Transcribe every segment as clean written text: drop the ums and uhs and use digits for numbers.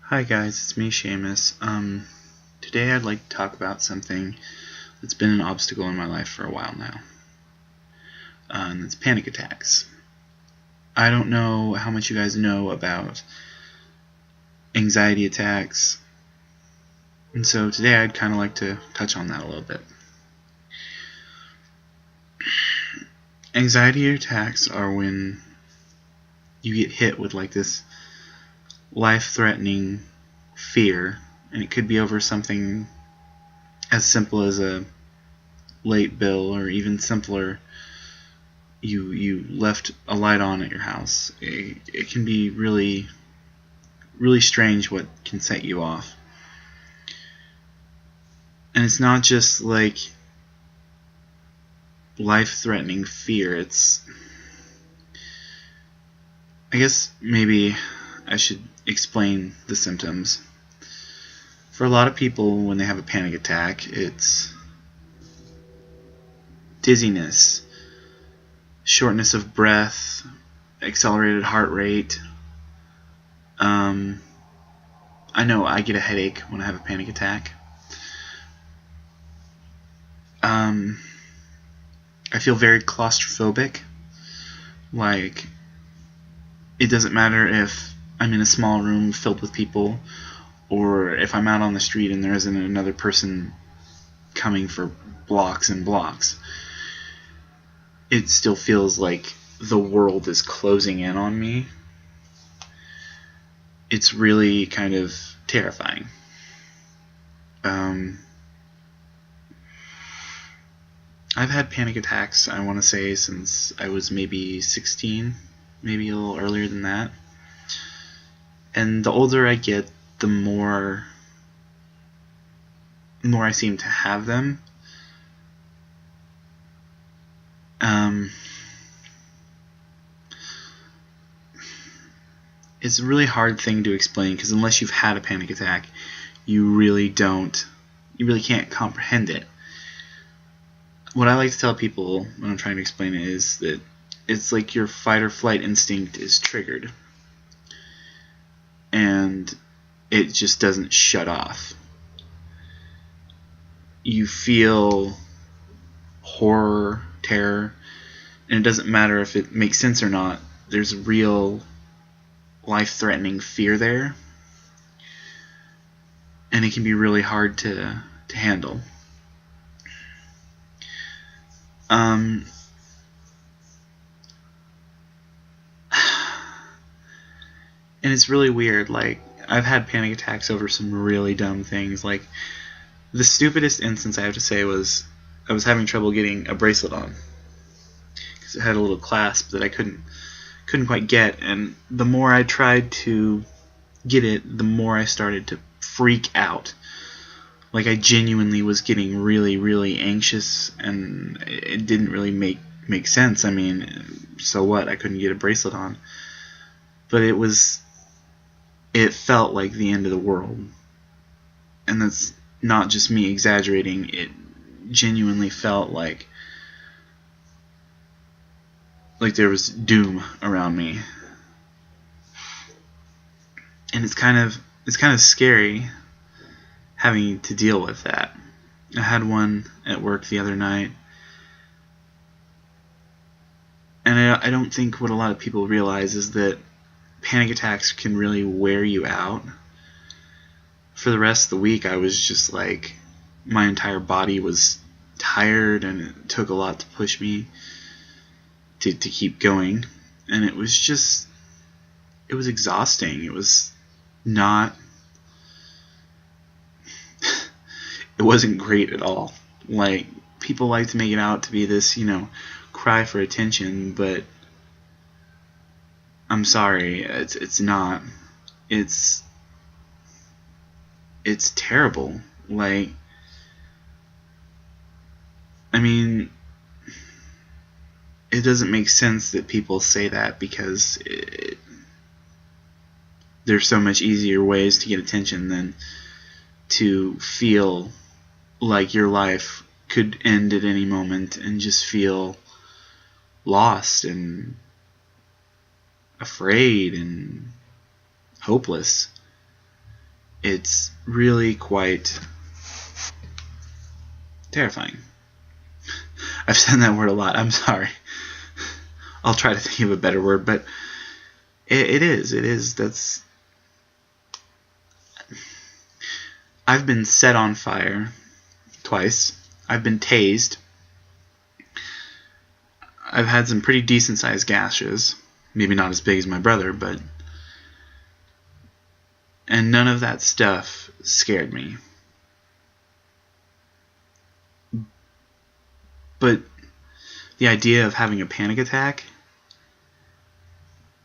Hi guys, it's me, Seamus. Today I'd like to talk about something that's been an obstacle in my life for a while now, and it's panic attacks. I don't know how much you guys know about anxiety attacks, and so today I'd kind of like to touch on that a little bit. Anxiety attacks are when you get hit with like this life-threatening fear, and it could be over something as simple as a late bill, or even simpler, you left a light on at your house. It can be really strange what can set you off. And it's not just like life-threatening fear. I guess maybe I should explain the symptoms. For a lot of people, when they have a panic attack, it's dizziness, shortness of breath, accelerated heart rate. I know I get a headache when I have a panic attack. I feel very claustrophobic. Like, it doesn't matter if I'm in a small room filled with people, or if I'm out on the street and there isn't another person coming for blocks and blocks. It still feels like the world is closing in on me. It's really kind of terrifying. I've had panic attacks, I want to say, since I was maybe 16, maybe a little earlier than that. And the older I get, the more I seem to have them. It's a really hard thing to explain, because unless you've had a panic attack, you really can't comprehend it. What I like to tell people when I'm trying to explain it is that it's like your fight or flight instinct is triggered, and it just doesn't shut off. You feel horror, terror, and it doesn't matter if it makes sense or not. There's real life-threatening fear there, and it can be really hard to handle. And it's really weird. Like, I've had panic attacks over some really dumb things. Like, the stupidest instance I have to say was I was having trouble getting a bracelet on, because it had a little clasp that I couldn't quite get, and the more I tried to get it, the more I started to freak out. Like, I genuinely was getting really anxious, and it didn't really make sense. I mean, so what? I couldn't get a bracelet on. But it felt like the end of the world. And that's not just me exaggerating. It genuinely felt like there was doom around me. And it's kind of scary having to deal with that. I had one at work the other night, and I don't think what a lot of people realize is that panic attacks can really wear you out. For the rest of the week, I was just like, my entire body was tired, and it took a lot to push me to keep going. And it was exhausting. It was not, it wasn't great at all. Like, people like to make it out to be this, cry for attention, but I'm sorry, it's not. It's terrible. Like, I mean, it doesn't make sense that people say that, because there's so much easier ways to get attention than to feel like your life could end at any moment and just feel lost and afraid and hopeless. it's really quite terrifying. I've said that word a lot. I'm sorry. I'll try to think of a better word, but it is. That's. I've been set on fire twice. I've been tased. I've had some pretty decent sized gashes. Maybe not as big as my brother, but. And none of that stuff scared me. But the idea of having a panic attack,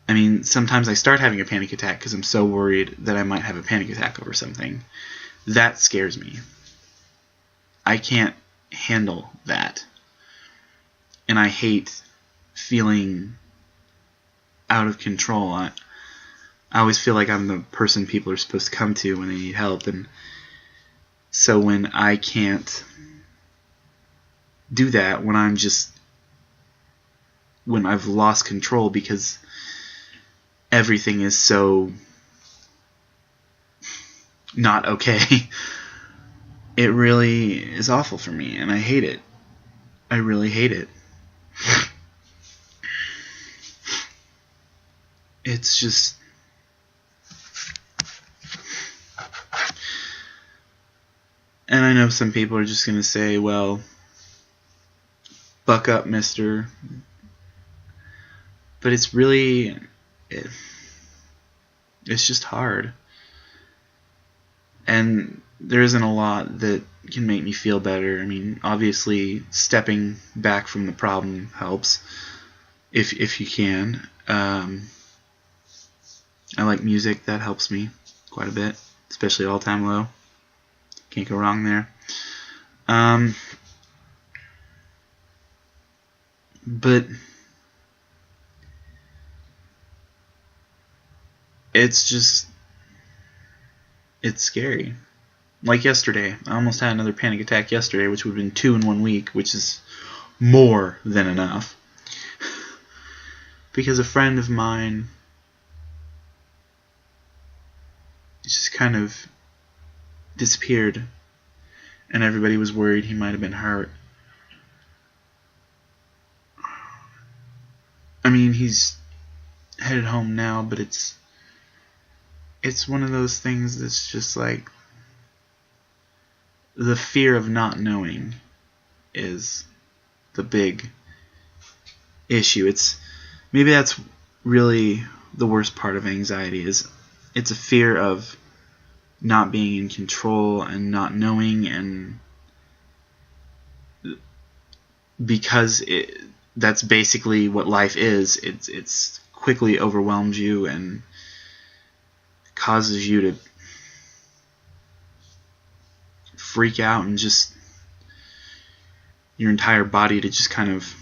I mean, sometimes I start having a panic attack because I'm so worried that I might have a panic attack over something. That scares me. I can't handle that. And I hate feeling out of control. I always feel like I'm the person people are supposed to come to when they need help. And so when I can't do that, when I've lost control because everything is so not okay, it really is awful for me, and I hate it. I really hate it. It's just... And I know some people are just going to say, well, buck up, mister. But it's really... It's just hard. And there isn't a lot that can make me feel better. I mean, obviously, stepping back from the problem helps, if you can. I like music. That helps me quite a bit, especially All Time Low. Can't go wrong there. But it's just... It's scary. Like yesterday. I almost had another panic attack yesterday, which would have been 2 in 1 week, which is more than enough. Because a friend of mine just kind of disappeared, and everybody was worried he might have been hurt. I mean, he's headed home now, but it's one of those things that's just like, the fear of not knowing is the big issue. Maybe that's really the worst part of anxiety, is it's a fear of not being in control and not knowing, and because that's basically what life is. It's quickly overwhelms you and causes you to freak out, and just your entire body to just kind of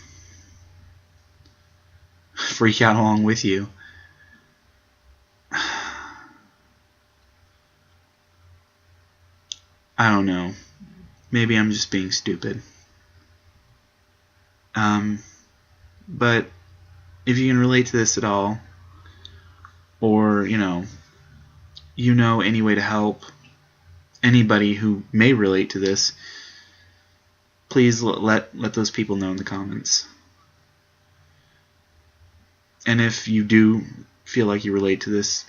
freak out along with you. I don't know. Maybe I'm just being stupid. But if you can relate to this at all, or you know any way to help anybody who may relate to this, please let those people know in the comments. And if you do feel like you relate to this,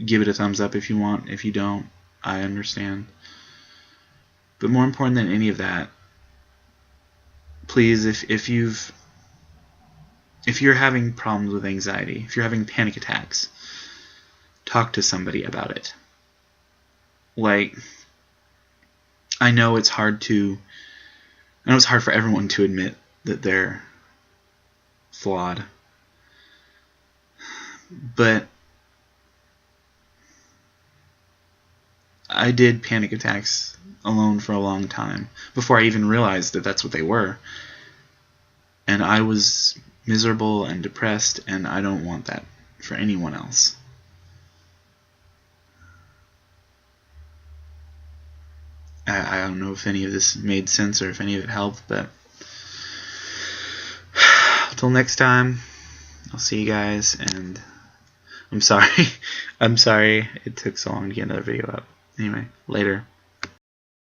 give it a thumbs up if you want. If you don't, I understand. But more important than any of that, please, if you're having problems with anxiety, if you're having panic attacks, talk to somebody about it. Like, I know it's hard for everyone to admit that they're flawed. But I did panic attacks alone for a long time before I even realized that that's what they were. And I was miserable and depressed, and I don't want that for anyone else. I don't know if any of this made sense or if any of it helped, but until next time, I'll see you guys, and I'm sorry. I'm sorry it took so long to get another video up. Anyway, later.